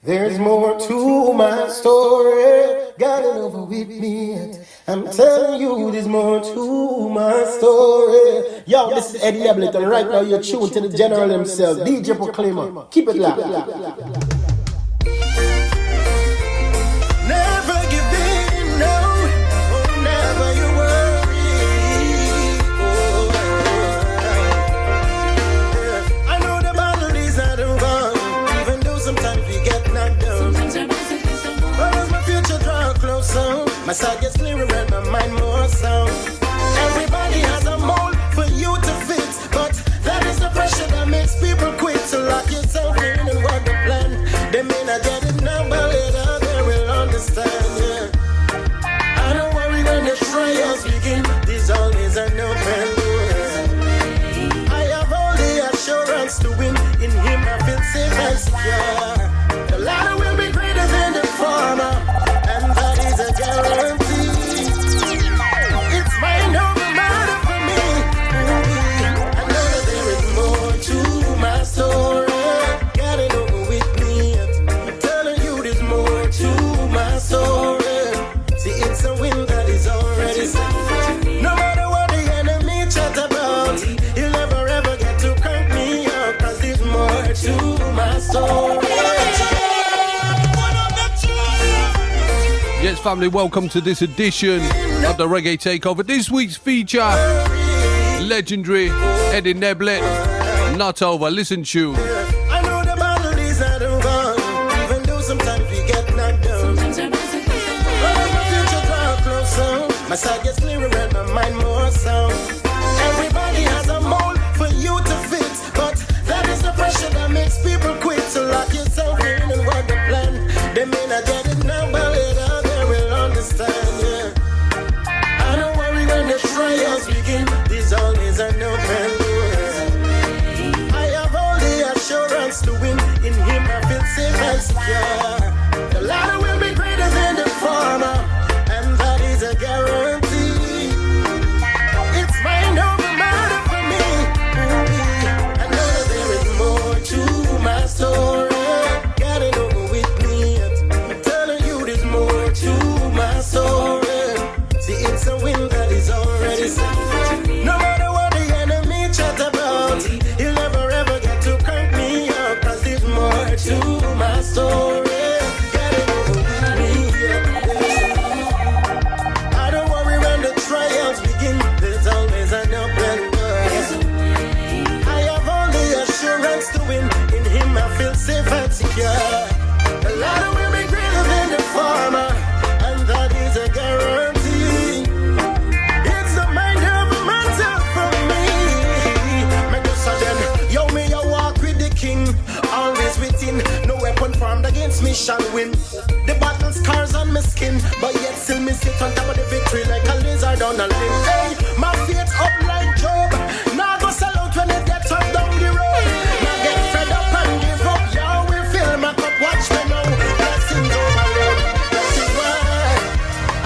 There's more to my story. Got it over with me yet. I'm telling you, there's more to my story. Yo, this is Eddie Neblett, and right now you're tuned to the General himself, DJ Proclaima. Keep it loud. Never give in, no. Oh, never you worry. Oh, I know the battle is not over, even though sometimes we get knocked down. But as my future draw closer, my side gets clearer and my mind more sound. Everybody has a mold for you to fit, but that is the pressure that makes people quit. So lock yourself in and work the plan. They may not get it now, but later they will understand, yeah. I don't worry when the trials begin. There's always an open door. I have all the assurance to win. In him I feel safe and secure. The latter will be greater than the former, and that is a guarantee. It's mine over matter for me. I know that there is more to my story. Got it over with me. I'm telling you there's more to my story. See, it's a win that is already set. No matter what the enemy chat about, he'll never ever get to crank me out, 'cause there's more to my story. Yes, family, welcome to this edition of the Reggae Takeover. This week's feature, legendary Eddie Neblett, Not Over. Listen to. I know the battle is not over, even though sometimes we get knocked down. But as my future draw closer, my side gets clearer and my mind more sound. Everybody has a mold for you to fit, but that is the pressure that makes people quit. So lock yourself in and work the plan. They may not get it now, but later they will understand, yeah. I don't worry when the trials begin. There's always an open door. I have all the assurance to win. In him I feel safe and secure. The latter will be greater than the former, and that is a guarantee. It's mine over matter for me. I know that there is more to my story. Got it over with me. I'm telling you there's more to my story. See, it's a win that is already set. No matter what the enemy chat about, he'll never ever get to crank me out, 'cause there's more to my story. Got it over with me. I don't worry when the trials begin. There's always an open door. I have all the assurance to win. In him I feel safe and secure. The latter will be greater than the former, and that is a guarantee. It's the mind of a matter for me. Me just a them, yo, me a walk with the king, always within. No weapon formed against me shall win. The battle scars on my skin, but yet still me sit on top of the victory like a lizard on a limb. Hey, my faith up like Job. Now go sell out when it gets up down the road. Now get fed up and give up. Y'all will fill my cup. Watch me now. Blessings overload. That is why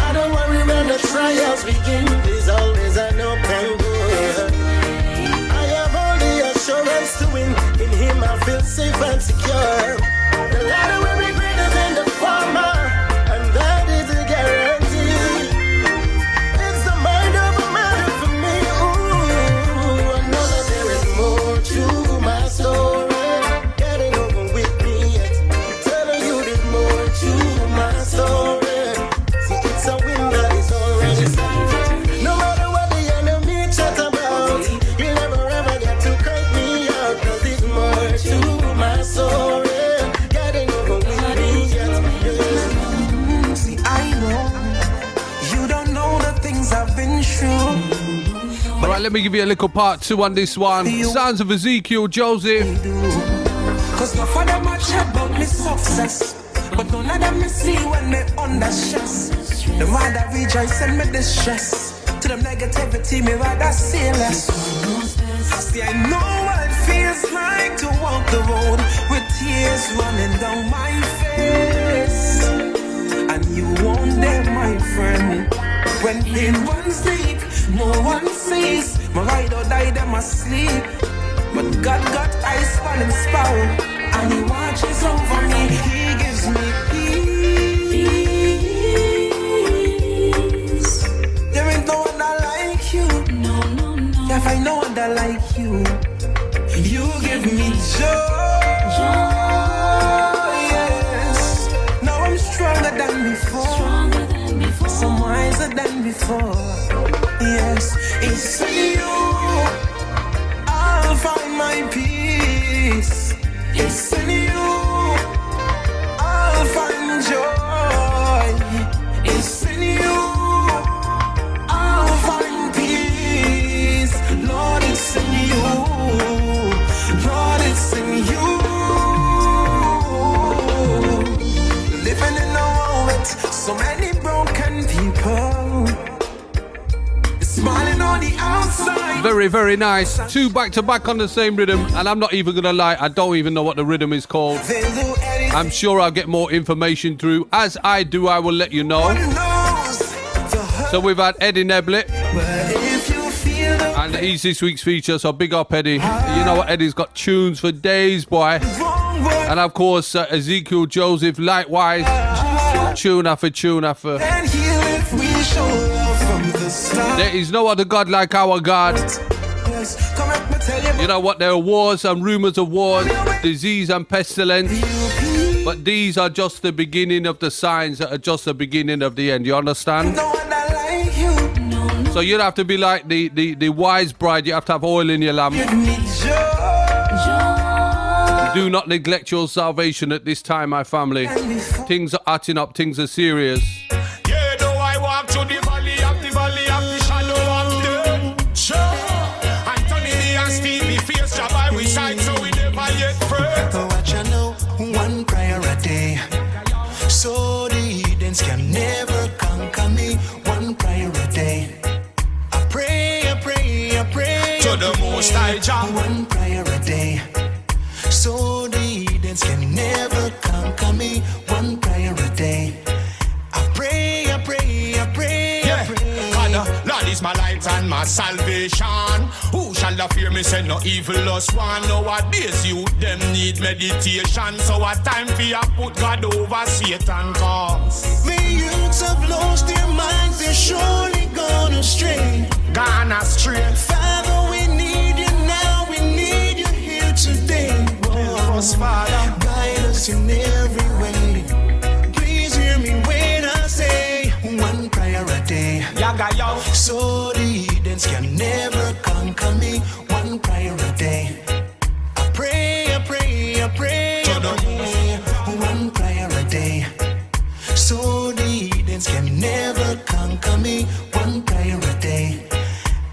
I don't worry when the trials begin. There's always an open door. I have all the assurance to win. In him I feel safe and secure. The latter will be greater than the former, and that is a guarantee. It's the mind of a matter for me. Ooh, I know that there is more to my story. Get it over with me yet. I'm telling you there's more to my story. See, it's a win that is already set. No matter what the enemy chat about, you'll never ever get to crank me out, 'cause there's more to my story. Get it over with me yet. Yeah. See, I know you don't know the things I've been through. All right, let me give you a little part 2 on this one. Sounds of Ezekiel Joseph. 'Cause no for them much about me success, but none of them me see when they under stress. The rather rejoice and me distress. To them negativity, me rather say less. See, I know what it feels like to walk the road with tears running down my face, and you won't there, my friend. When pain runs deep, no one sees. My ride or die, them asleep. But God got eyes on him spout, and he watches over me. He gives before. Yes, it's in you I'll find my peace. It's in you I'll find joy. It's in you I'll find peace. Lord, it's in you. Lord, it's in you. Living in a world with so many broken people. Smiling on the outside. Very, very nice. Two back to back on the same rhythm, and I'm not even gonna lie, I don't even know what the rhythm is called. I'm sure I'll get more information through. As I do, I will let you know. So we've had Eddie Neblett, and he's this week's feature, so big up Eddie. You know what, Eddie's got tunes for days, boy. And of course, Ezekiel Joseph, likewise, tune after tune after. There is no other God like our God. You know what, there are wars and rumors of wars, disease and pestilence, but these are just the beginning of the signs that are just the beginning of the end. You understand? So you'd have to be like the wise bride. You have to have oil in your lamp. Do not neglect your salvation at this time, my family. Things are acting up, things are serious. Yeah, though I walk through the valley of the shadow of death. Sure. Anthony and Stevie face job by we side, so we never yet fret. What you know, one prayer a day, so the heathens can never conquer me. One prayer a day. I pray, I pray, I pray to the Most High Jah. One prayer a day, so the heathens can never conquer me. One prayer a day. I pray, I pray, I pray, Yeah. I pray. God, Lord is my light and my salvation. Who shall fear me? Say no evilous one. Nowadays you them need meditation. So a time for you put God over Satan cause The youths have lost their minds. They're surely gone astray. gone astray. Father, we need you now. We need you here today. Us, Father. Guide us in every way. Please hear me when I say one prayer a day, Yaga yo. so the heathens can never conquer me. One prayer a day. I pray, I pray, I pray, I pray. One prayer a day, so the heathens can never conquer me. One prayer a day.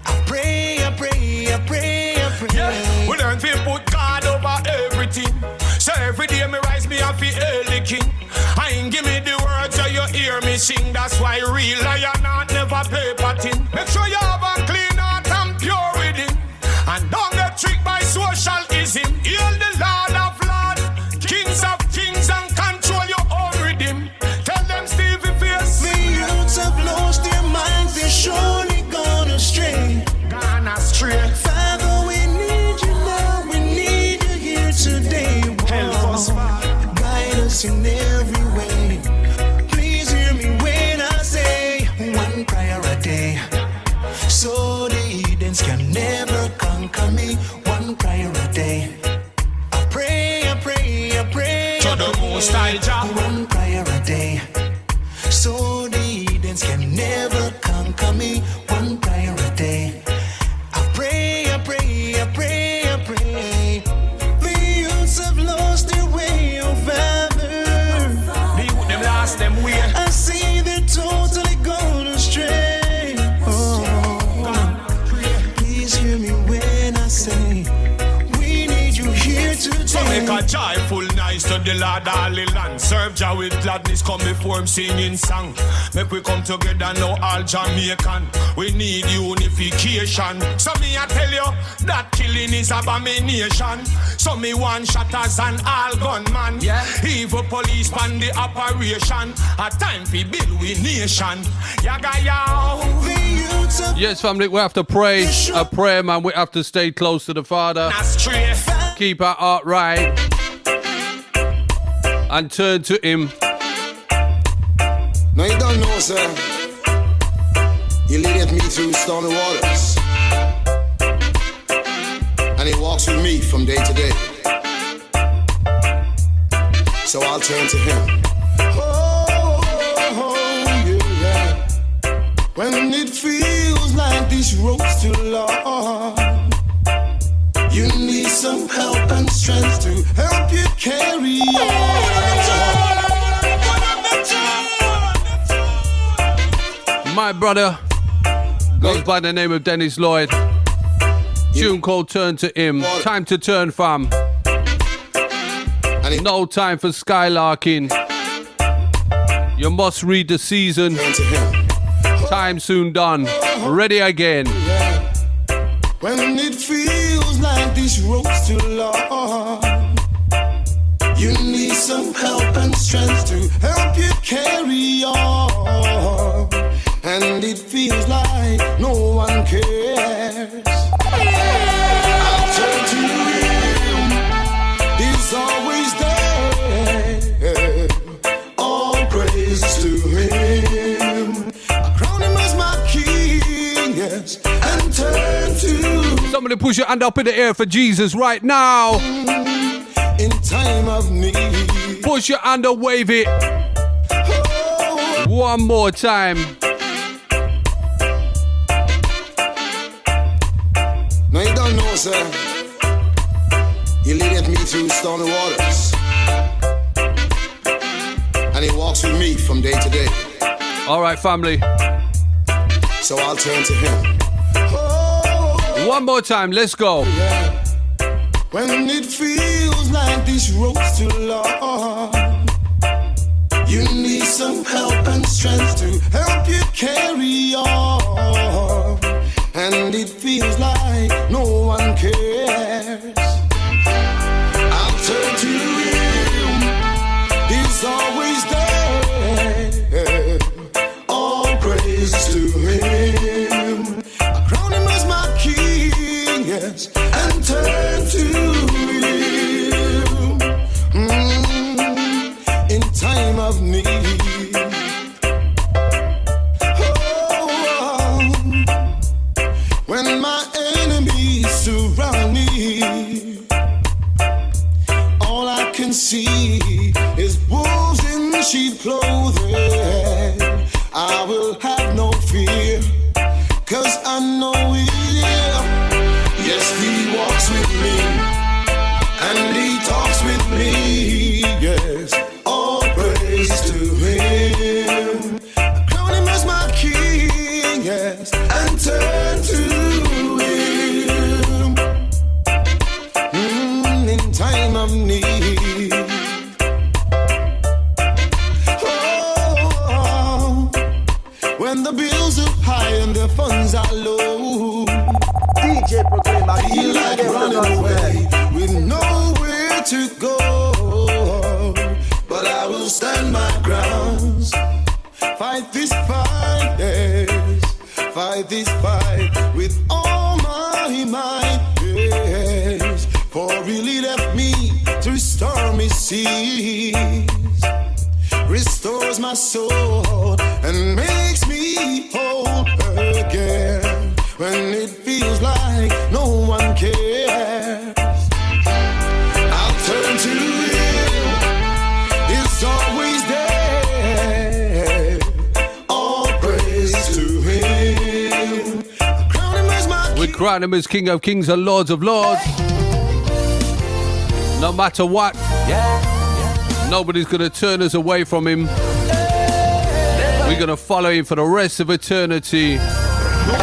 I pray, I pray, I pray, I pray. Yeah, we learn to put God over everything. So every day me rise, me have to hail the King. I ain't give me the words so you hear me sing. That's why real lion not never paper thin. Make sure you have a clean heart and pure within, and don't get tricked by socialism. Heal the Lord of Lords, Kings of Kings, and control your own rhythm. Tell them Stevie Face. The youths have lost their minds. They're surely gone astray. Gone astray. Father, we need you now. We need you here today. Help us, Father. Guide us in every way. Please hear me when I say one prayer a day, so the heathens can never conquer me. One prayer a day. I pray, I pray, I pray, To the Most High Jah. one prayer a day, so the heathens can never conquer me. One prayer a day. I pray, I pray, I pray, I pray. The youths have lost their way, oh Father. The youth them lost them way. I see they're totally gone astray. Oh, please hear me when I say we need you here today. So make a joyful nice to the Lord all the land. Serve Jah with gladness, come before him singing song. Make we come together now all Jamaican. We need unification. So me I tell you that killing is abomination. So me one shot as an all gunman. Yeah. Evil police pan the operation. A time for build we nation. Yaga yow. The youths have Yes, family, we have to pray a prayer, man. We have to stay close to the Father, Astray. keep our heart right, and turn to Him. Now you don't know, sir. He leadeth me through stormy waters, and he walks with me from day to day. So I'll turn to him. Oh, yeah, yeah. When it feels like this road's too long, you need some help and strength to help you carry on. My brother goes by the name of Dennis Lloyd. Tune called Turn to Him. Time to turn, fam. No time for skylarking. You must read the season. Time soon done. Ready again. When it feels like this road's too long, you need some help and strength to help you carry on. And it feels like no one cares. I'll turn to Him. He's always there. All praise to Him. I crown Him as my King, yes, and turn to. Somebody push your hand up in the air for Jesus right now. In time of need. Push your hand and wave it. One more time. No, you don't know, sir. He leadeth me through stormy waters, and He walks with me from day to day. All right, family. So I'll turn to Him. One more time, let's go. When it feels like this road's too long, you need some help and strength to help you carry on. And it feels like no one cares. I'll turn to Him. He's always there. All praise to Him. I crown Him as my King, yes, and turn to Him. In time of need. When my enemies surround me, all I can see is wolves in sheep clothing. I will have no fear, 'cause I know He, yes, He walks with me, and He talks with me, yes, all praise to Him. I crown Him as my King, yes, and turn to Him in time of need. Oh, when the bills are high and the funds are low, DJ Proclaima, feel like running away with nowhere to go. But I will stand my grounds, fight this fight, yes, fight this fight with all my might, yes. For He left me through stormy seas, restores my soul and makes me whole again. When it feels like no one cares, I'll turn to Him. He's always there. All praise to Him. I crown Him as my We crown Him as King of Kings and Lords of Lords. No matter what, nobody's gonna turn us away from Him. We're gonna follow Him for the rest of eternity. No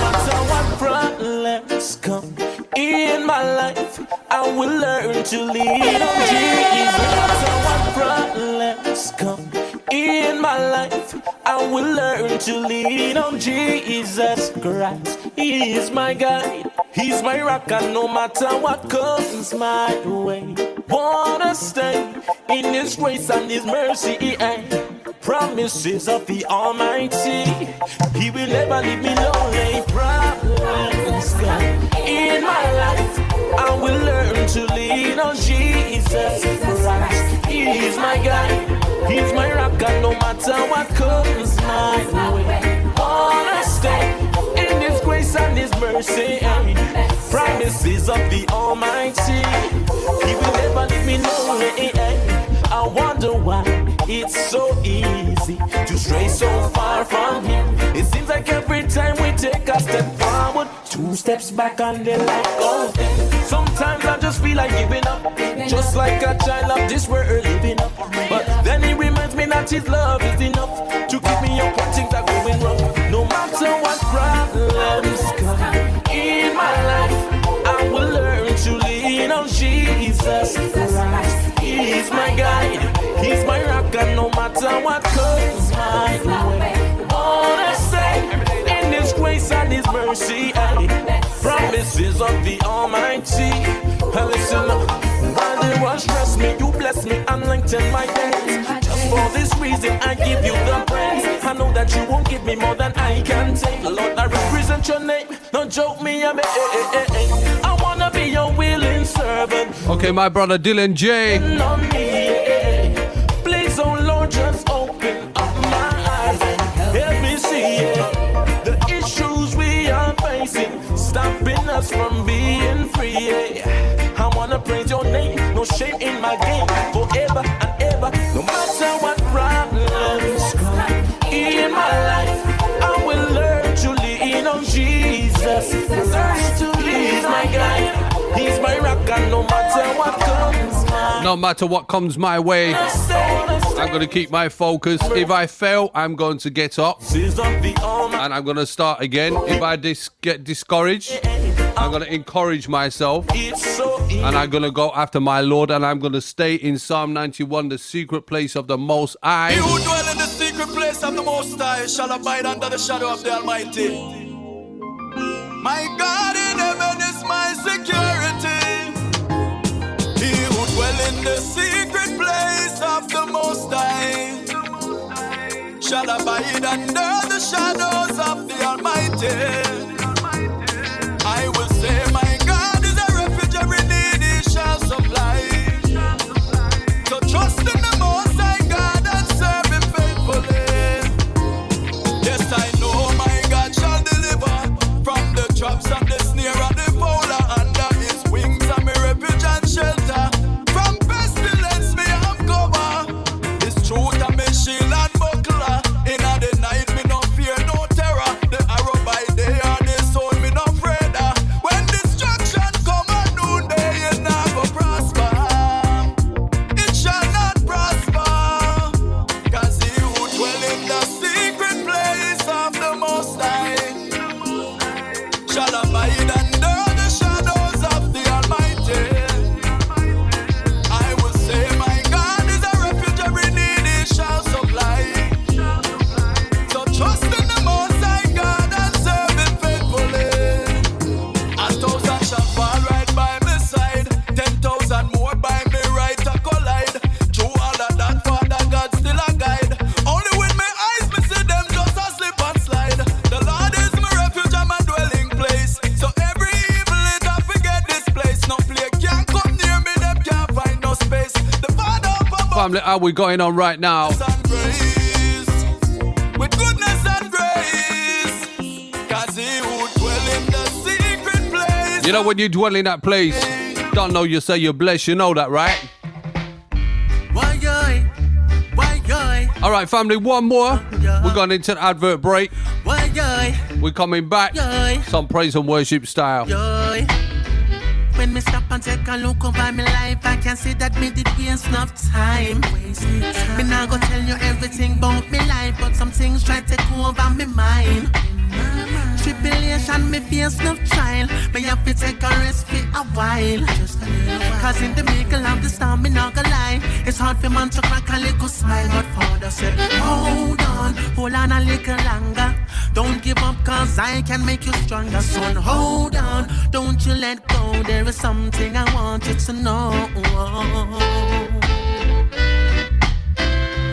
matter what problems come in my life, I will learn to lean on Jesus. No matter what problems come in my life, I will learn to lean on Jesus Christ. He is my guide, He's my rock, and no matter what comes my way, wanna stay in His grace and His mercy. Promises of the Almighty, He will never leave me lonely. Problems in my life, I will learn to lean on Jesus Christ. He is my guide, He's my rock, and no matter what comes my way, wanna stay in His grace and His mercy. Promises of the Almighty, He will never leave me lonely. I wonder why it's so easy to stray so far from Him. It seems like every a step forward, 2 steps back and then let go. Sometimes I just feel like giving up, just like a child of this world living up. But then it reminds me that his love is enough to keep me up when things are going wrong. No matter what problems come in my life, I will learn to lean on Jesus Christ. He's my guide, he's my rock, and no matter what comes my way, all I say in His grace and His mercy, promises of the Almighty. Listen up, while there was stress me, you bless me and lengthen my days. Just for this reason, I give you the praise. I know that you won't give me more than I can take. Lord, I represent your name. Don't joke me, I wanna be your willing servant. Okay, my brother Dylan J. Please, oh Lord, just open up my eyes and help me see the issues we are facing, stopping us from being free. I wanna praise your name, no shame in my game, forever and ever. No matter what problems come in my life, I will learn to lean on Jesus. He's my guide, he's my rock, and no matter what comes my way, I'm going to keep my focus. If I fail, I'm going to get up and I'm going to start again. If I get discouraged, I'm going to encourage myself and I'm going to go after my Lord, and I'm going to stay in Psalm 91, the secret place of the Most High. He who dwell in the secret place of the Most High shall abide under the shadow of the Almighty. My God in heaven is my security. He who dwell in the secret place of the Most High shall abide under the shadows of the Almighty. I will say, my God is a refuge, every need He shall supply. So trust in the Most High God and serve Him faithfully. Yes, I know my God shall deliver from the traps and the snare and the fowler. Under His wings I'm a refuge and shelter. From pestilence me have cover. His truth and me shield and buckler. In the night me no fear, no terror. The arrow by day and the soul me no afraid. When destruction come at noonday, it not go prosper. It shall not prosper. 'Cause he who dwell in the secret place of the Most High shall abide under the shadows of the Almighty. I will say, my God is a refuge, every need He shall supply. So trust in the Most High God and serve Him faithfully. 1,000 shall fall right by my side, 10,000 more by me right to collide. Through all of that, Father God still a guide. Only with my eyes me see them just a slip and slide. The Lord is my refuge and my dwelling place. So every evil it I forget this place. No plague can't come near me, them can't find no space. The Father up above Family, how we going on right now? and grace, with goodness and grace. 'Cause he who dwell in the secret place. You know, when you dwell in that place, don't know you say you're blessed, you know that, right? All right, family, one more. We're going into the advert break. We're coming back. Some praise and worship style. When me stop and take a look over my life, I can see that me did waste enough time. Me now go tell you everything about me life, but some things try to take over my mind. Tribulation, me face no trial. Me have to take a rest for a while. Cause in the middle of the storm, me not gonna lie. It's hard for man to crack a little smile, but Father said, hold on a little longer. Don't give up, cause I can make you stronger. Son, hold on, don't you let go. There is something I want you to know.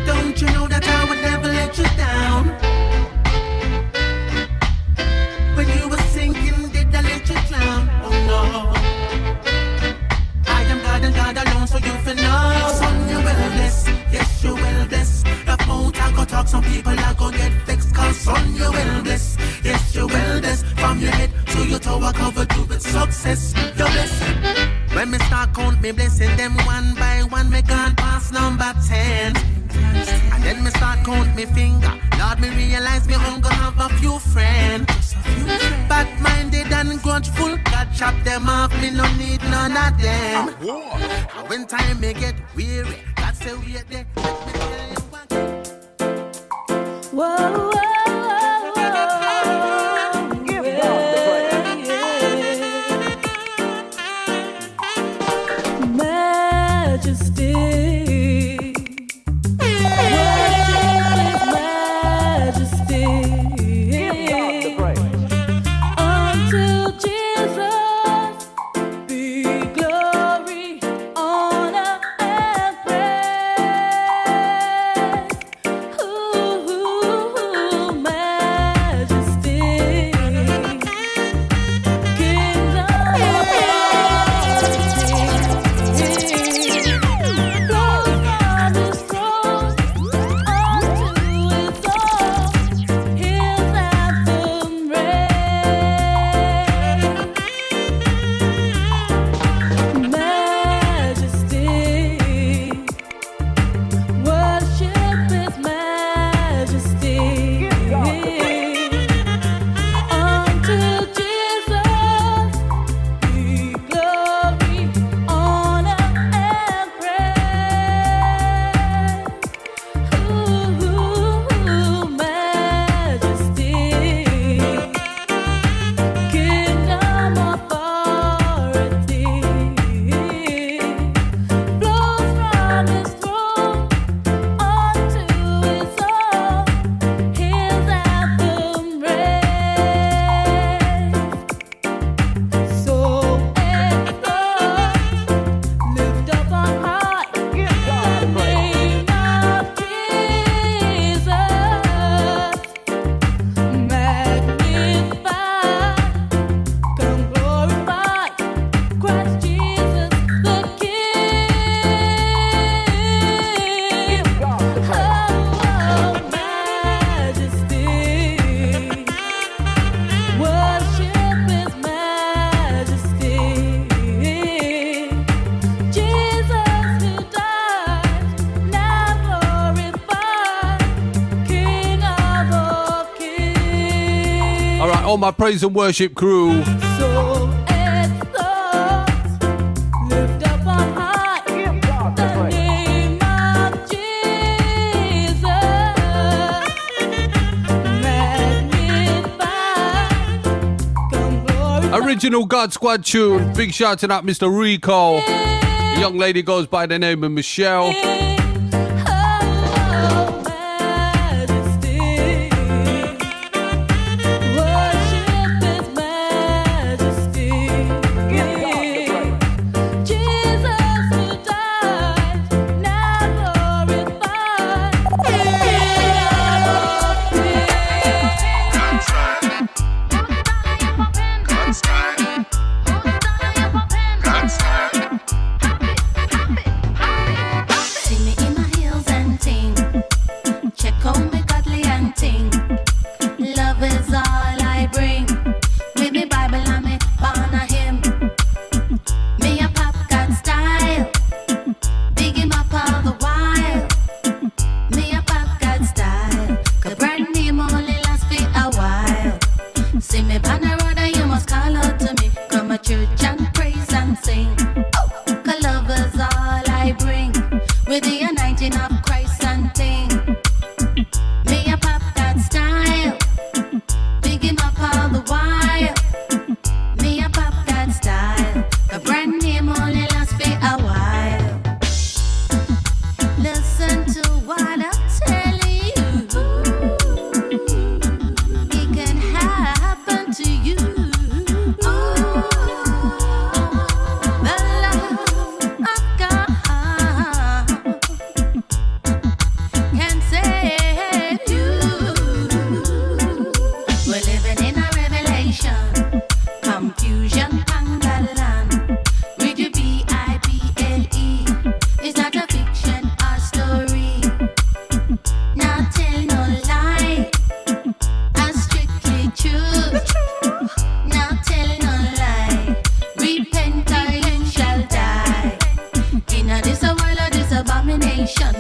Don't you know that I would never let you down? When you were sinking, did I let you drown? Oh no. I am God and God alone, so you feel know. Son, you will bless, yes you will bless. The boat I go talk, some people I go get fixed. Cause son, you will bless, yes you will bless. From your head to your toe, I covered you with success. Your blessing. When me start count me blessing them one by one, me gone past number 10. And then me start count me finger. Lord, me realize me hunger have a few friends. Bad-minded and grudgeful, God chop them off, me no need none of them. And when time me get weary, God say wait there, let me tell you what. Whoa, whoa, whoa, whoa. Give God the praise. Majesty. All my praise and worship crew. So exalt, lift up on high the name of Jesus. Magnify, come glorify. Original God Squad tune. Big shout to that Mr. Rico. The young lady goes by the name of Michelle.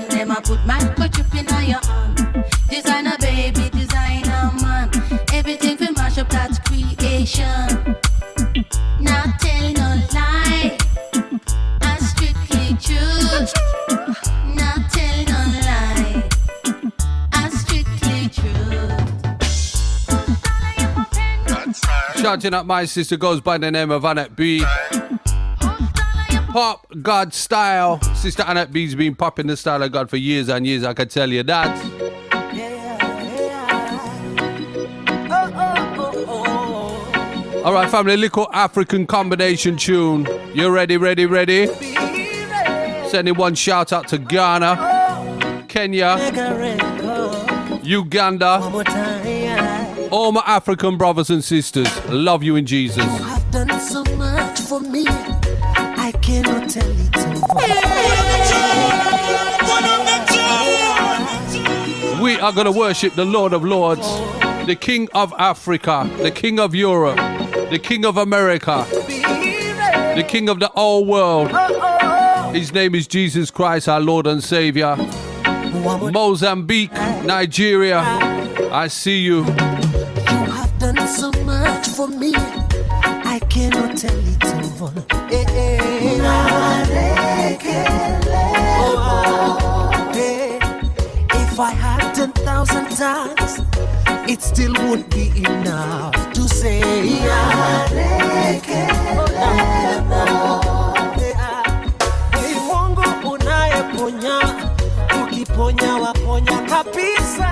Them a put my chip in your hand. Designer baby, designer man. Everything we mash up, that's creation. Not tell no lie. I strictly true. Not tell no lie. I strictly true. Shouting out my sister goes by the name of Annette B. Pop God style. Sister Annette B's been popping the style of God for years and years, I can tell you that. Alright family, little African combination tune. You ready, ready, ready? Sending one shout out to Ghana, Kenya, Uganda, all my African brothers and sisters. Love you in Jesus. You have done so much for me, I cannot tell it all. We are going to worship the Lord of Lords, the King of Africa, the King of Europe, the King of America, the King of the whole world. His name is Jesus Christ, our Lord and Savior. Mozambique, Nigeria, I see you. You have done so much for me, I cannot tell it all. If I had 10,000 times, it still won't be enough to say Mungu unayeponya, ukiponya waponya kabisa.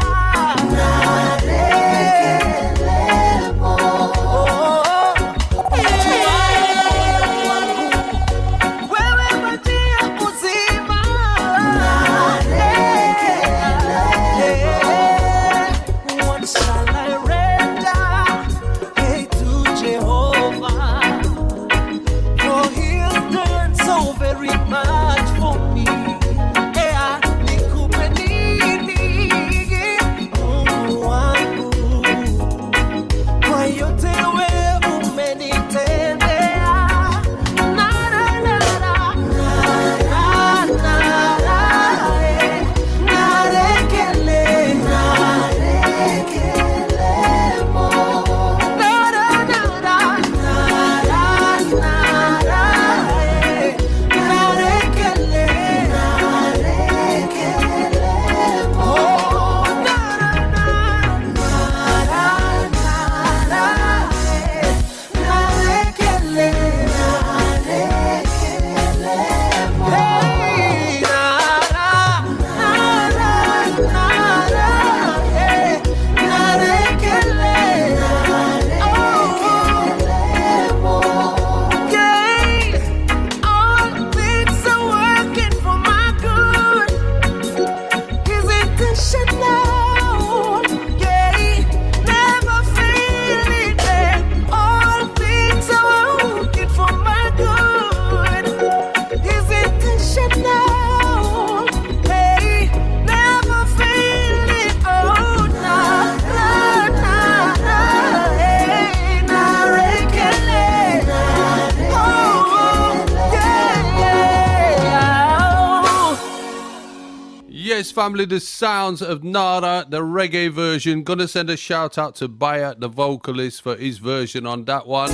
Family, the sounds of Nara, the reggae version. Gonna send a shout out to Bayat, the vocalist, for his version on that one.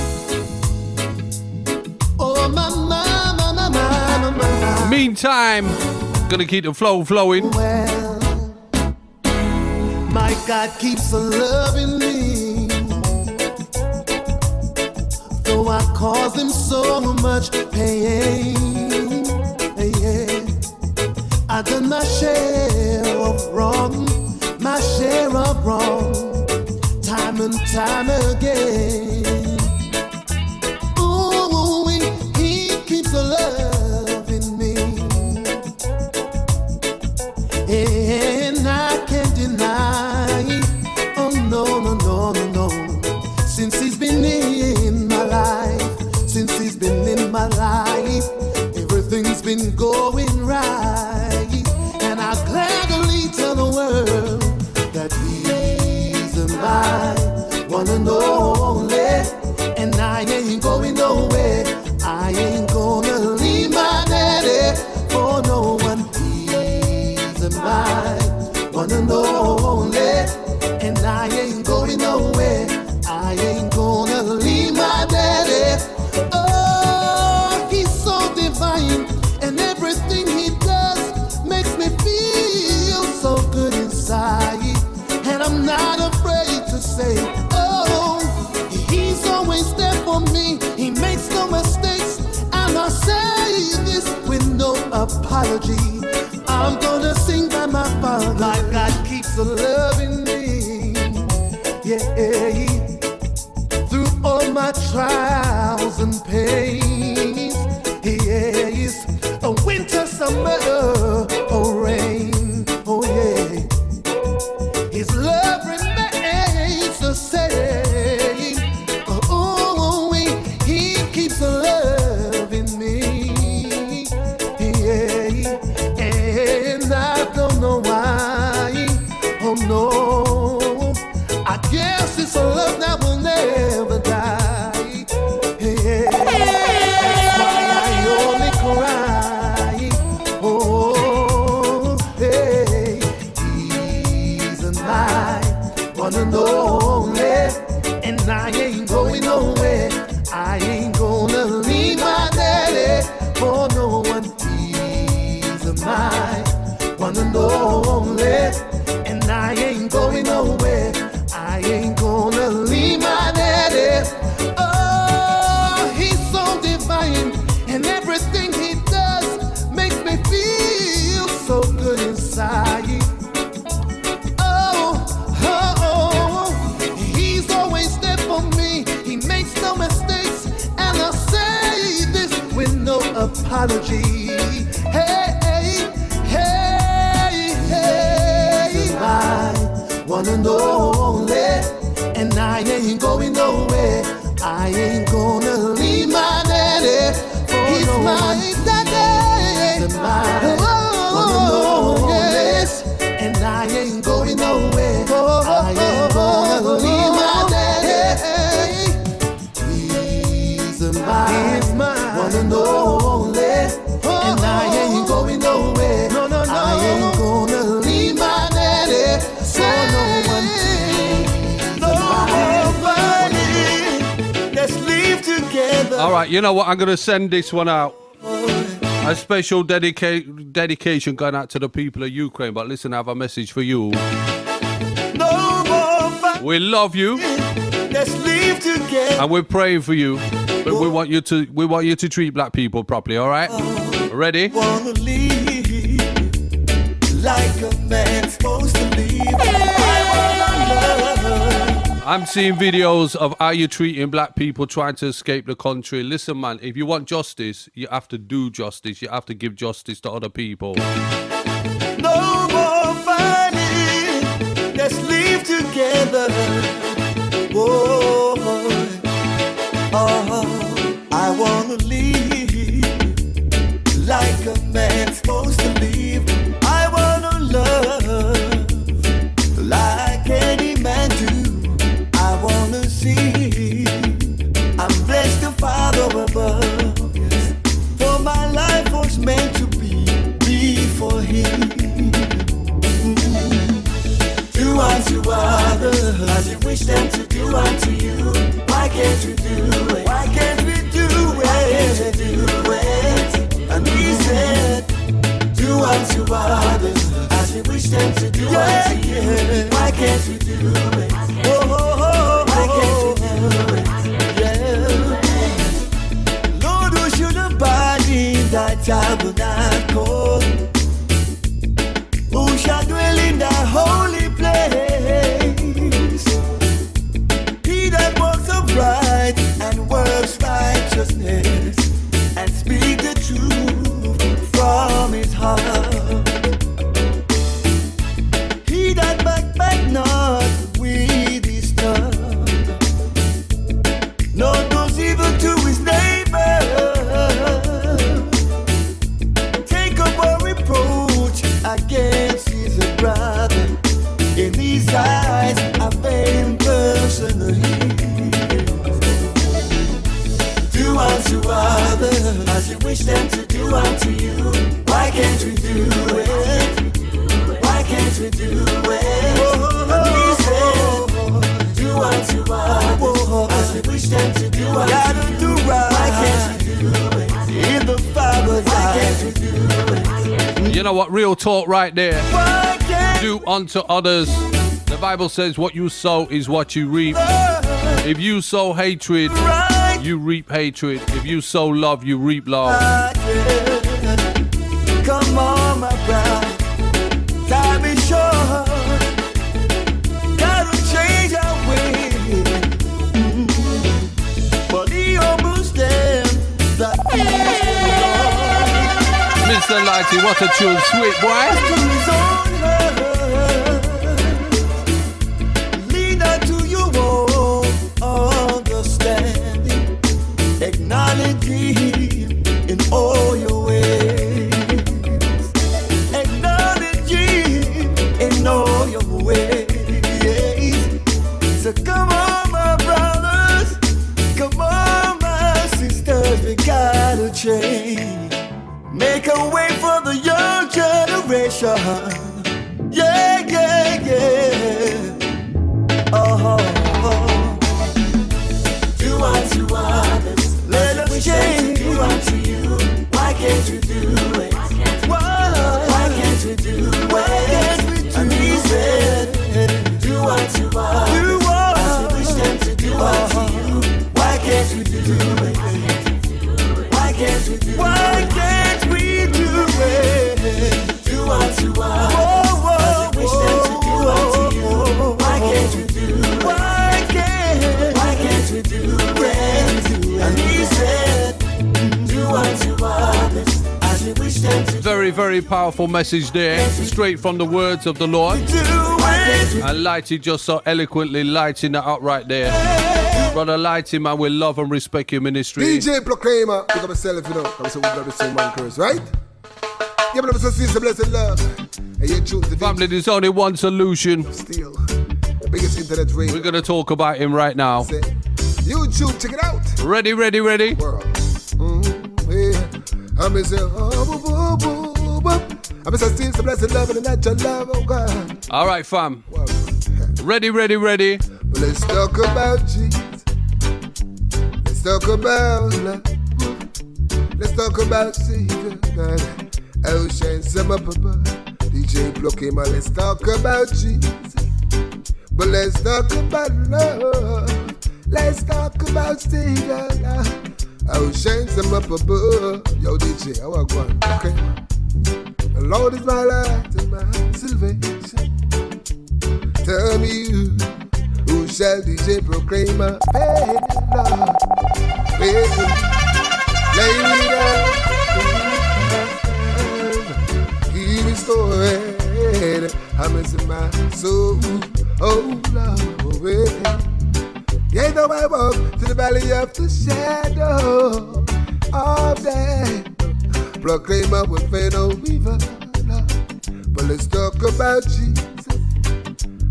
Oh, my. Meantime, gonna keep the flow flowing. Well, my God keeps on loving me, though I cause him so much pain. Yeah. I done my share of wrong, time and time again. Ooh, he keeps loving me, and I can't deny. Oh no. Since he's been in my life, everything's been going right. I gladly tell the world that he's my one and only, and I ain't going nowhere. I ain't gonna leave my daddy for no one. He's my one and only. apology. I'm gonna sing by my Father. My God keeps loving me. Yeah. Through all my trials and pains. Yes. A winter, summer, or rain. Oh yeah. His love remains the same. Oh, he keeps loving me. Yeah. And I don't know why. Oh no. I guess it's a love that will never die. Yeah. That's why I only cry. Oh, hey. He's mine, one and only. And I ain't going nowhere. I ain't gonna leave my daddy for no one. He's mine, one and only. And I ain't going nowhere. I ain't gonna leave my daddy. Oh, he's so divine. And everything he does makes me feel so good inside. He's always there for me. He makes no mistakes. And I'll say this with no apology. Hey, hey, hey, hey. He's mine, one and only. And I ain't going nowhere. I ain't gonna leave my daddy for he's no my daddy. He's mine, one and only. Yes. And I ain't going nowhere. I ain't gonna leave my daddy. He's mine, one and only. And I ain't going nowhere. No, no, no. I ain't gonna leave my daddy for no one. Let's live together. All right, you know what? I'm going to send this one out. A special dedication going out to the people of Ukraine. But listen, I have a message for you. No more fight. We love you. Let's live together. And we're praying for you. But we want you to treat black people properly, all right? Ready? Wanna live like a man's supposed to live. I wanna love. I'm seeing videos of how you're treating black people trying to escape the country. Listen, man, if you want justice, you have to do justice. You have to give justice to other people. No more fighting. Let's live together. Whoa. Oh, I wanna live like a man's supposed to live. I wanna love like any man do. I wanna see I'm blessed the Father above. Yes. For my life was meant to be for Him. Do unto others as you wish them to do unto you. Why can't we do it? Why can't we do it? Why can't we do it? And He said, do unto others as you wish them to do unto you. Why can't we do it? Oh, why can't we do it? Yeah. Lord, who should abide in thy tabernacle? Who shall dwell in thy holy place? He that walks upright and works righteousness and speak the truth from his heart. He that backbite not with his tongue, nor does evil to his neighbor. Take up a reproach against his brother. In his eyes, a vain person do unto others as you wish them to do unto you. Why can't we do it? Why can't we do it? He said, do unto others as you wish them to do unto you. Why can't we do it? In the Father's eyes, why can't we do it? You know what? Real talk right there. Do unto others. The Bible says what you sow is what you reap. If you sow hatred, you reap hatred. If you sow love, you reap love. Come on, my brother. Time is short. Gotta change our way. But he almost there. That Mr. Lighty, what a tune, sweet boy. Lead her to your own understanding. Acknowledge him in all your ways. Acknowledge him in all your ways. So come on, my brothers. Come on, my sisters. We gotta change. Make a way for the young generation. Yeah, yeah, yeah. Oh. Do unto others. Let us change. Do unto you. Why can't you do it? Why can't we do it? Why can't we do and he said, do unto others as we wish them to do unto you. Why can't we do it? Why can't we do it? Why can't we do it? Do unto others as we wish them to do unto you. Why can't we do it? Why can't we do it? And he said, do unto others as we wish them to. Very, very powerful message there, straight from the words of the Lord. And Lighty just so eloquently lighting that up right there. Brother Lighty, man, we love and respect your ministry. DJ Proclaima, pick up myself, you know. I'm saying we got the same man curse, right? Yeah, but I'm saying the blessed love. And you choose the family, there's only one solution. Still, the biggest internet radio. We're gonna talk about him right now. Say, YouTube, check it out. Ready, ready, ready. World. Yeah. I'm say, I'm still the blessed love and the natural love, oh God. All right, fam. Ready, ready, ready. But let's talk about Jesus. Let's talk about love. Let's talk about Savior God. Ocean summer papa. DJ Proclaima, let's talk about Jesus. But let's talk about love. Let's talk about Savior God. Ocean summer papa. Yo DJ, how I go on? Okay. The Lord is my light and my salvation. Tell me who shall DJ Proclaima pay Lord? Lay me down. He restored. I'm in my soul. Oh Lord. Yea, though I walk to the valley of the shadow of death, Proclaima will fade no river. But let's talk about Jesus.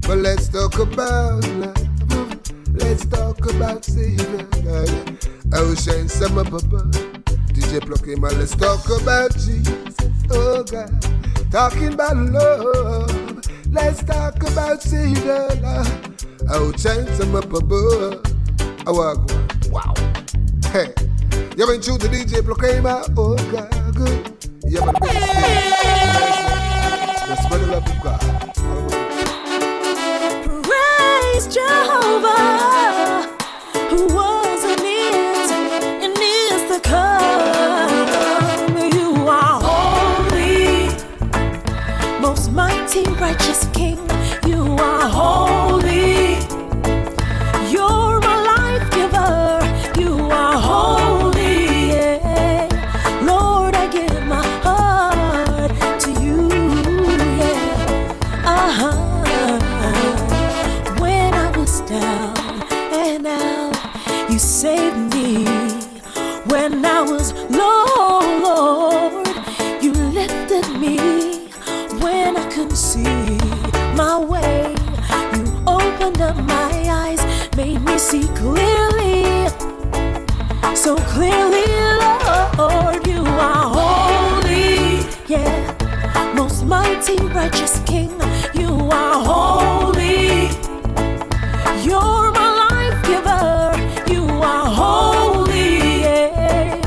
But let's talk about love. Let's talk about Savior God. Ocean summer papa. DJ Proclaima, let's talk about Jesus. Oh God. Talking about love. Let's talk about Savior God. Ocean summer papa. Wow. Hey. You haven't tuned to DJ Proclaima? Oh God, good. You haven't been the spread the love of God. Praise Jehovah, who was and is to come. You are holy, most mighty, righteous King. You are holy. You're my life giver. You are holy. Yeah. Lord, I give my heart to you. Yeah. When I was down and out, you saved me. When I was low, Lord, you lifted me. When I couldn't see my way, you opened up my eyes, made me see clearly, so clearly, Lord. You are holy, yeah, most mighty, righteous King. You are holy. You're my life giver. You are holy, yeah.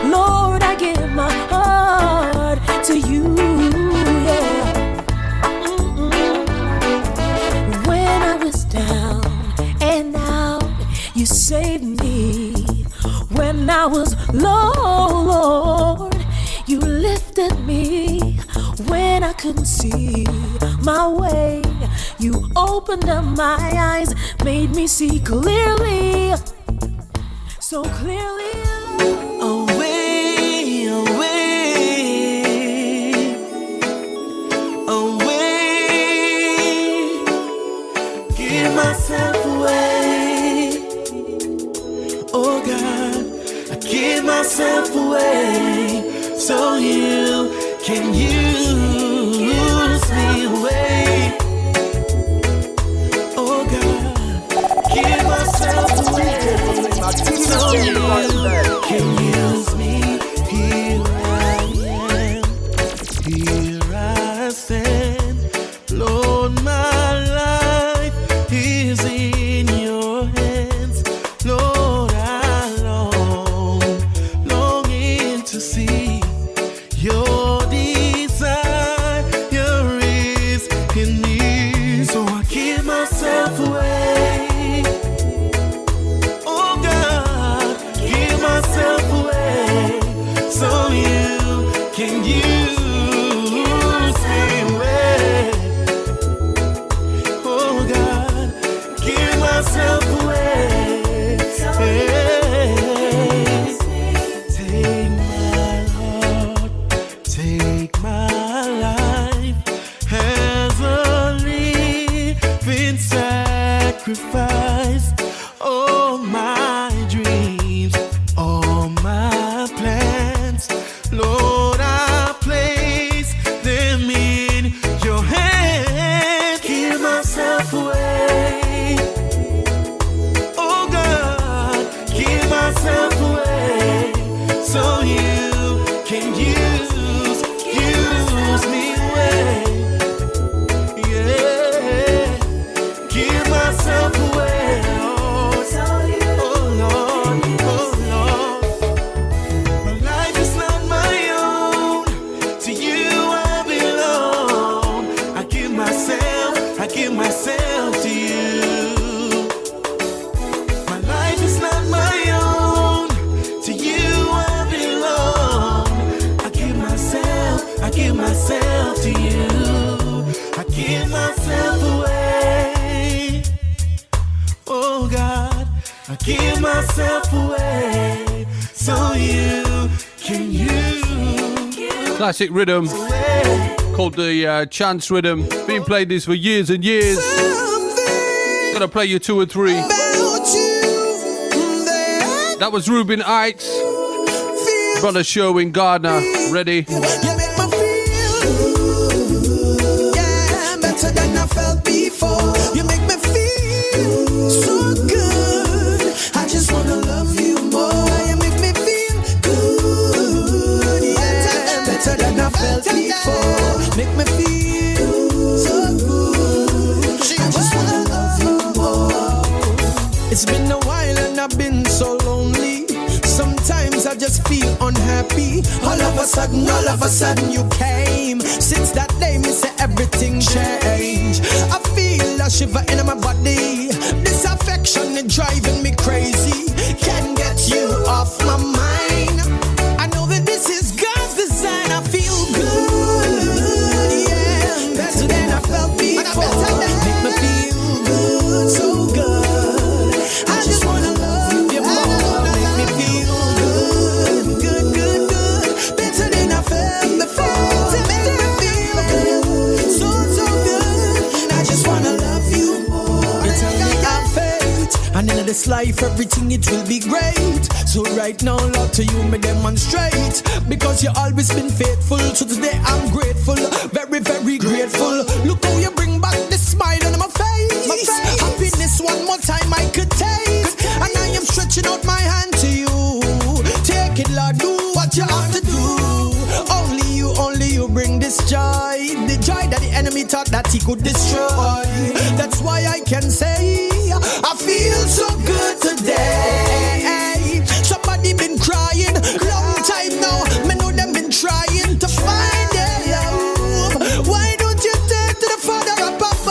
Lord, I give my heart to you, yeah. When I was down and out, you saved me. When I was low, Lord, you lifted me. I couldn't see my way. You opened up my eyes, made me see clearly, so clearly. Away, away, away. Give myself away. Oh God, I give myself away so you can use me away. Oh God, give myself away so you can use me. Here I am, here I stand. Lord, my life is in your hands. Lord, I longing to see your desire is in me. So I give myself away. Oh God, give myself away so you can use me away. Oh God, give myself away. Take my heart, take my life as a living sacrifice. All my dreams, all my plans, Lord, I place them in your hands. Give myself away. Oh God, give myself away so you can use me away. Yeah, give myself away, Lord. Oh Lord, oh Lord. My life is not my own. To you I belong. I give myself to you. My life is not my own. To you I belong. I give myself to you. I give myself away. Oh God, I give myself away so you can use. Classic rhythm called the Chance Rhythm. Been playing this for years and years. Gonna play you 2 or 3. That was Ruben Heights. Brother Show in Gardner. Ready? You make me feel, yeah, better than I felt before. You make me feel so good. I just wanna love you more. You make me feel good, yeah, better than I felt before. Make me feel so good. I just wanna love you more. It's been a while and I've been so lonely. Sometimes I just feel unhappy. All of a sudden you came. Since that day, me say everything changed. I feel a shiver in my body. This affection is driving me crazy. Can't get you off my mind. I know that this is God's design. I feel good, yeah, better than I felt before. Make me feel good, so good. I just wanna love you more. Make me feel good, better than I felt before. Make me feel so good. I just wanna love you more. You tell me I'm fate, and in this life everything it will be great. So right now, Lord, to you me demonstrate, because you always been faithful. So today I'm grateful, very, very grateful. Look how you bring back the smile on my face. Happiness one more time I could taste, and I am stretching out my hand to you. Take it, Lord, do what you have to do. Only you bring this joy, the joy that the enemy thought that he could destroy. That's why I can say I feel so good today. Somebody been crying long time now. Me know them been trying to find their love. Why don't you take to the Father above?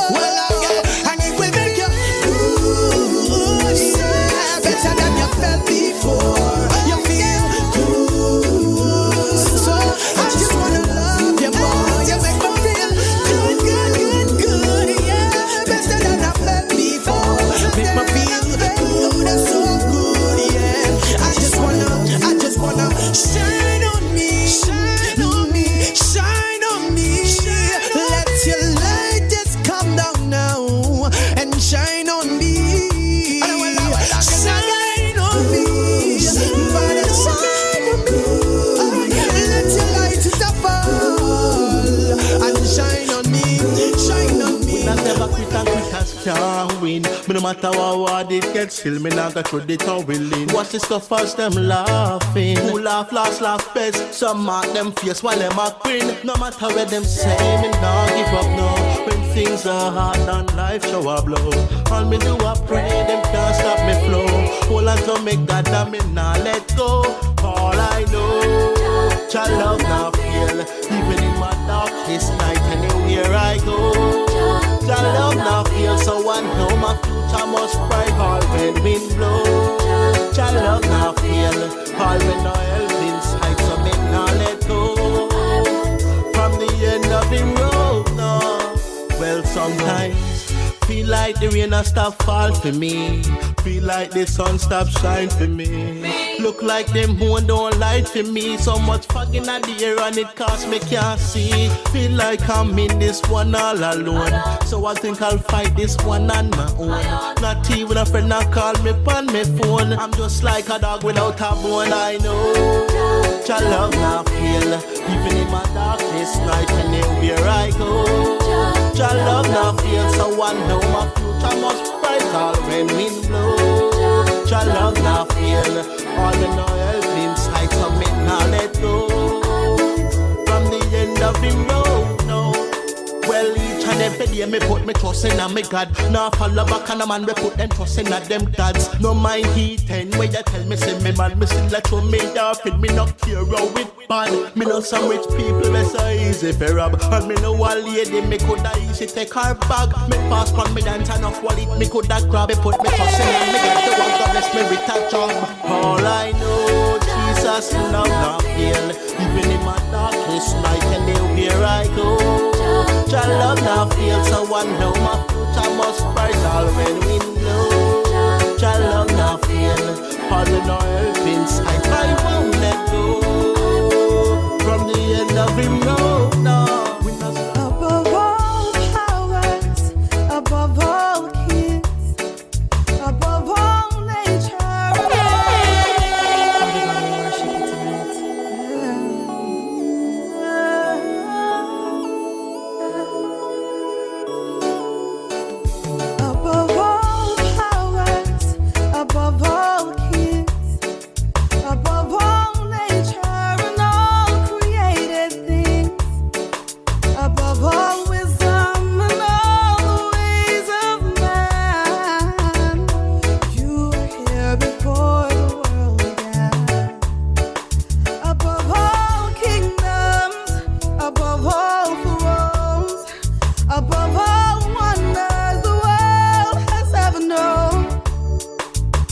And it will make you good, yeah, better than you felt before. You feel good, so I just wanna love you more. You make me feel never quit and quitters can't win. Me no matter what it gets, still me not go through the tumbling. Watch the stuff as them laughing. Who laugh last, laugh best. Some mark them face while them a grin. No matter where them say, me nah give up no. When things are hard and life show a blow, all me do I pray them can't stop me flow. Hold on to me God and me nah let go. All I know, Jah love now feel. Even in my darkest night, anywhere I go, Jah love now feel. So I know my future must bright all when wind blow. Jah love now feel. All when no help in sight, so me nah let go. From the end of the road, no. Well, sometimes feel like the rain a stop fall for me. Feel like the sun stop shine for me. Look like them moon don't light for me. So much fog in the air and it cause me can't see. Feel like I'm in this one all alone. So I think I'll fight this one on my own. Not even a friend I call me on my phone. I'm just like a dog without a bone. I know Jah love now feel. Even in my darkest night, anywhere I go, Jah love now feel. So I know my future must bright all when wind blow. Jah love now feel. All in no help inside, so me now let go. From the end of the road, no. Well, each and every day me put me trust in a me God. Now follow back on a man we put them trust in a them gods. No mind he ten where you tell me say me man. Me still let you me off it. Me not care how it bad. Me know some rich people we so easy for rob. And me know a lady me coulda easy take her bag. Me pass on me dance enough wallet me coulda grab. Me put me trust in a me God. The one God bless me with a job. All I know Jesus love not fail. Even in my darkest night anywhere I go, Jah love not fail. So I know my future must bright all when wind blow. Jah love not fail. All in no help inside, I won't let go. From the end of the road, no. Above all powers, above all kings, above all nature. We're gonna worship you tonight. Above all powers, above all kings, above all nature and all created things, above all wisdom and all the ways of man. You were here before the world began. Above all kingdoms, above all thrones, above all wonders the world has ever known,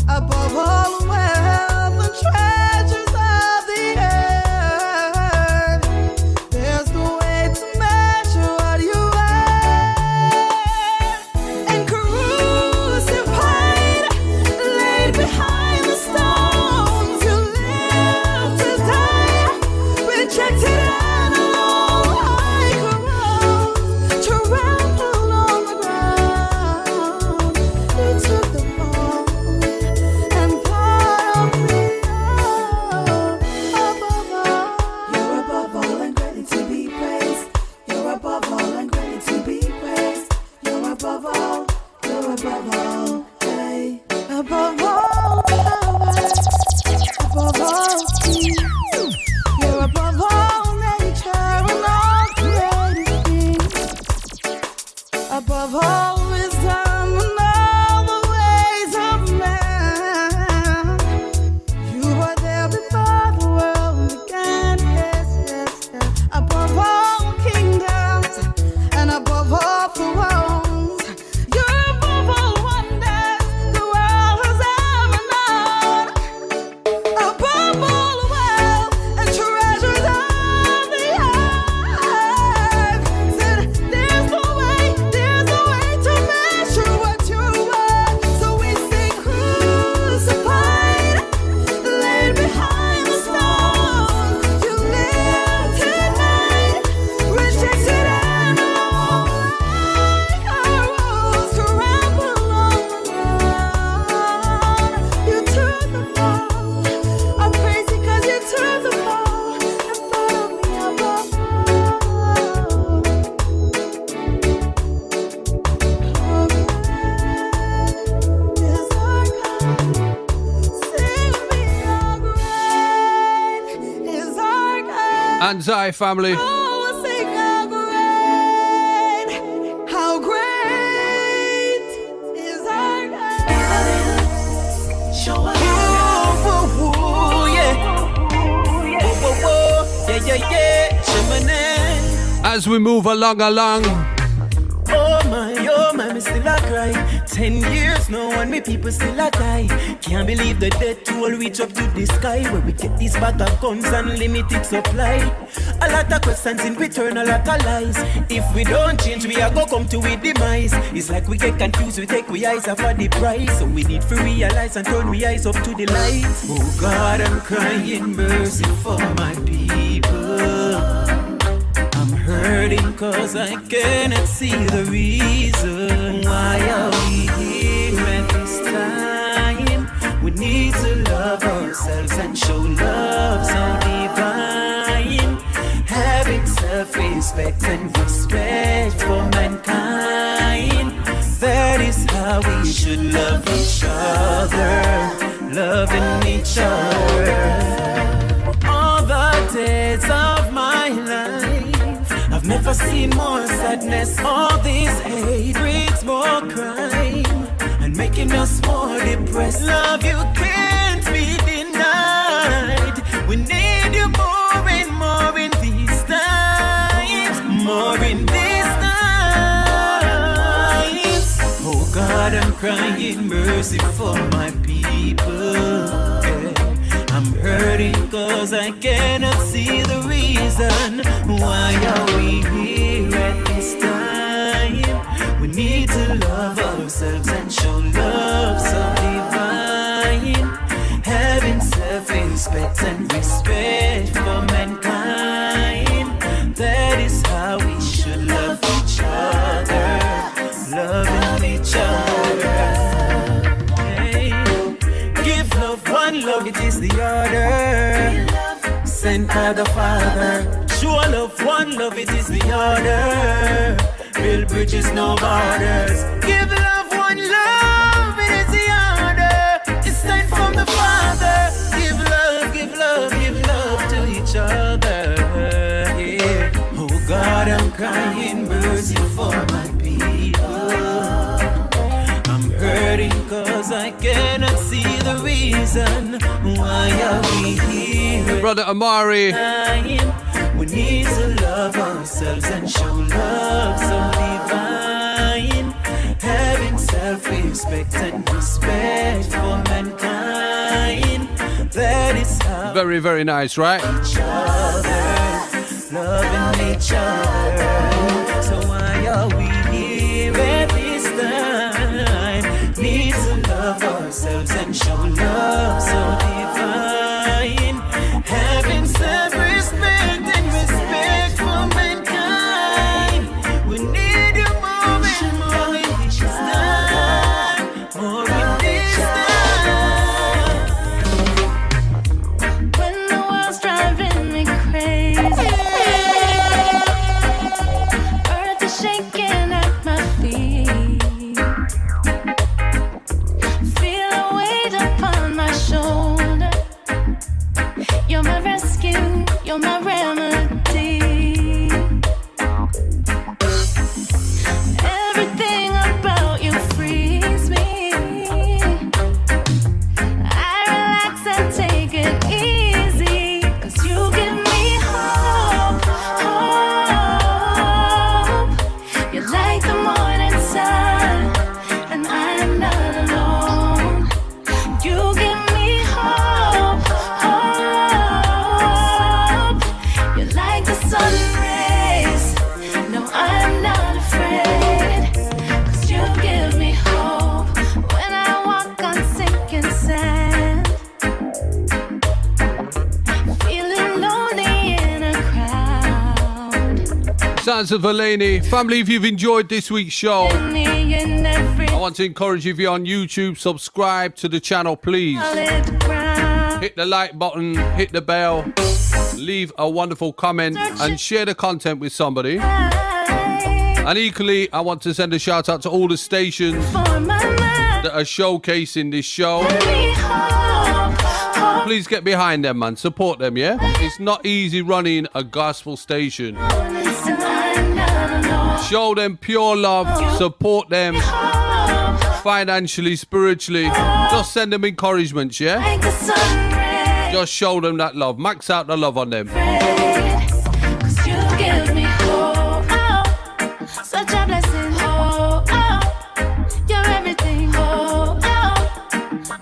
above all wealth and treasures of the earth. There's no way to measure what you are. And crucified, laid behind the stones, you lived to die, rejected and alone like a rose, trampled on the ground. You took the fall and part of me above all. You're above all and greatly to be praised. You're above all and greatly to be praised. You're above all. You're above all. Hey. Above all powers, above all kings. You're above all nature and all created things, above all wisdom and all the ways of man. You were there before the world began. Yes, yes, yes. Above all kingdoms and above all thrones, you're above all wonders. Anzai family. Oh, sing how great is our God. Show us. As we move along. Oh my, me still a cry. 10 years now and me people still a die. Can't believe the death toll reach up to the sky. Where we get these bag of guns and limited supply. A lot of questions in return, a lot of lies. If we don't change, we are gonna come to a demise. It's like we get confused, we take we eyes off of the price. So we need to realize and turn we eyes up to the light. Oh God, I'm crying mercy for my people. Hurting cause I cannot see the reason why are we here at this time. We need to love ourselves and show love so divine. Having self-respect and respect for mankind. That is how we should love each other. Loving each other. All the days of my life I've never seen more sadness. All this hate brings more crime and making us more depressed. Love you can't be denied. We need you more and more in these times. More in these times. Oh God, I'm crying mercy for my people. I'm hurting cause I cannot see the reason why are we here at this time. We need to love ourselves and show love so divine. Having self-respect and respect for mankind. That is how we should love each other. Loving each other. Give love one love, it is the order. Sent by the Father. Show love one love, it is the order. Build bridges, no borders. Give love one love, it is the order. It's sent from the Father. Give love, give love, give love to each other. Yeah. Oh God, I'm crying mercy for my people. Hurting cause I cannot see the reason why are we here. Brother Amari. We need to love ourselves and show love so divine. Having self-respect and respect for mankind. That is how very, very nice, right? Each other, loving each other. So why are we here at this time? Need to love ourselves and show love so divine. Having self-respect and respect for mankind. We need you more and more in this time. More in this time. When the world's driving me crazy, earth is shaking at my feet. You're my rescue, you're my remedy. Everything about you frees me. I relax and take it easy, 'cause you give me hope, hope. You're like the morning sun, and I'm not alone. You give me hope, hope. You're like the sun rays. No, I'm not afraid, 'cause you give me hope when I walk on sinking sand. Feeling lonely in a crowd. Sounds of Eleni. Family, if you've enjoyed this week's show, In every I want to encourage you, if you're on YouTube, subscribe to the channel, please. solid ground. Hit the like button, hit the bell, leave a wonderful comment, and share the content with somebody. And equally, I want to send a shout out to all the stations For my mind, that are showcasing this show. give me hope, hope. Please get behind them, man. Support them, yeah? It's not easy running a gospel station. Show them pure love. Support them financially, spiritually. Just send them encouragements, yeah? Just show them that love. Max out the love on them. Such a blessing, oh, oh, you're everything, oh, oh,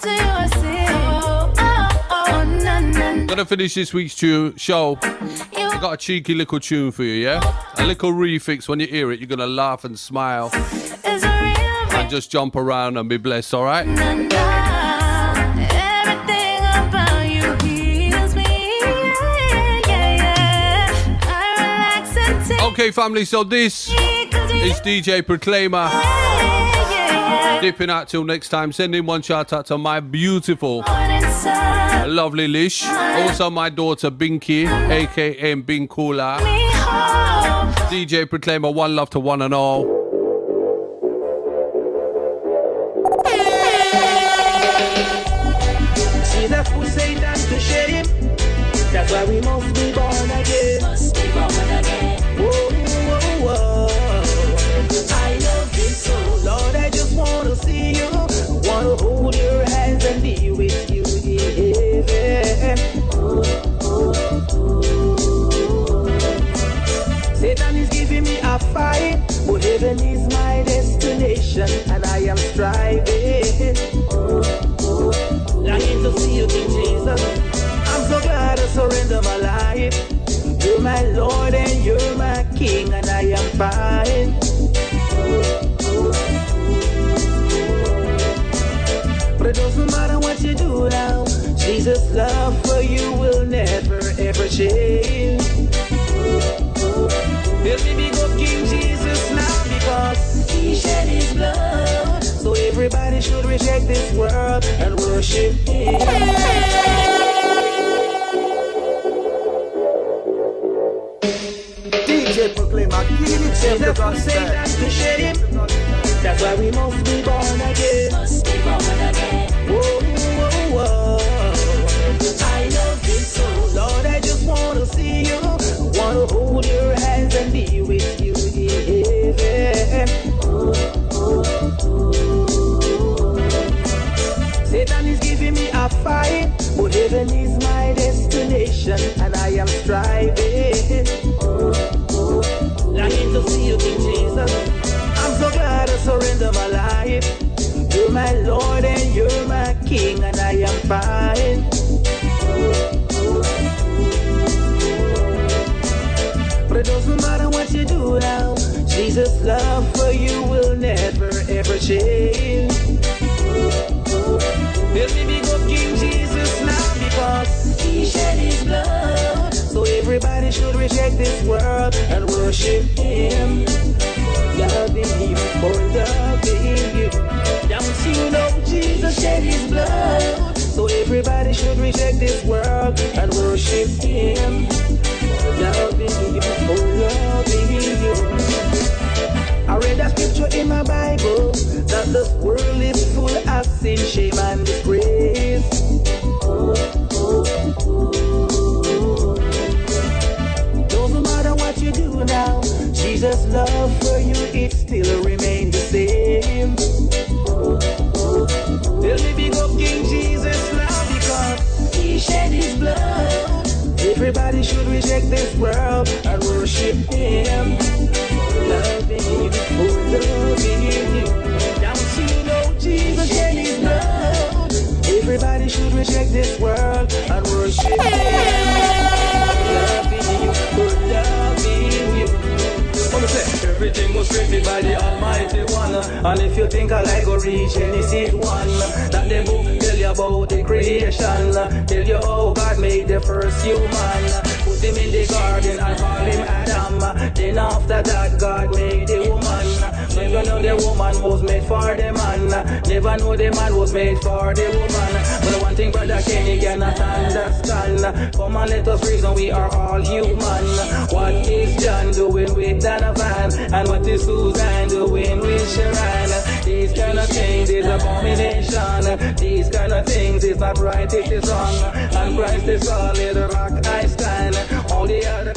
to you I sing, oh, oh, oh, na, na, na. Gonna finish this week's show. I got a cheeky little tune for you, yeah? A little refix. When you hear it, you're gonna laugh and smile and just jump around and be blessed, all right? Everything about you heals me, yeah. I relax and take Okay, family, so this is DJ Proclaima. Dipping out till next time. Sending one shout out to my beautiful, lovely Lish. Also my daughter Binky, aka Binkula. DJ Proclaima, one love to one and all. See that who say that's the shame. That's why we must be born again. Whoa, whoa, whoa. I love you so, Lord. I just wanna see you. Wanna hold your hands and be with you. Yeah. Satan is giving me a fight, but heaven is my destination, and I am striving. Longing to see you, King Jesus. I'm so glad I surrender my life. You're my Lord and you're my King, and I am fine. But it doesn't matter what you do now. Jesus' love for you will never ever change. Let me big up King Jesus now, because he shed his blood. So everybody should reject this world and worship him. DJ Proclaima, give it to the Say that's the shame. That's why we must be born again. Whoa, whoa, whoa. I love you so, Lord. I just wanna see you. Wanna hold your hands and be with you. Yeah. Satan is giving me a fight, but heaven is my destination, and I am striving. Longing to see you, King Jesus. I'm so glad I surrender my life. You're my Lord and you're my King, and I am fine. But it doesn't matter what you do now. Jesus' love for you will never ever change. Let me big up King Jesus now, because he shed his blood. So everybody should reject this world and worship him. Loving you, for loving you. Don't you know Jesus shed his blood? So everybody should reject this world and worship him. Loving you, for loving you. I read a scripture in my Bible that the world is full of sin, shame, and disgrace. Doesn't matter what you do now, Jesus' love for you, it still remains the same. Tell me big up King Jesus now, because he shed his blood. Everybody should reject this world and worship him. Loving you, oh loving you. Don't you know Jesus shed his blood? Everybody should reject this world and worship him. Loving you, oh loving you. Everything was created by the Almighty One. And if you think I like go reach Genesis 1, that the book tell you about the creation, tell you how God made the first human, put him in the garden and call him Adam. Then after that God made the woman. When you know the woman was made for the man, never know the man was made for the woman. But the one thing brother Kenny cannot understand, come on let us reason, we are all human. What is John doing with Donovan? And what is Susan doing with Sharon? These kind of things is abomination. These kind of things is not right, it is wrong. And Christ is solid rock I stand. All the other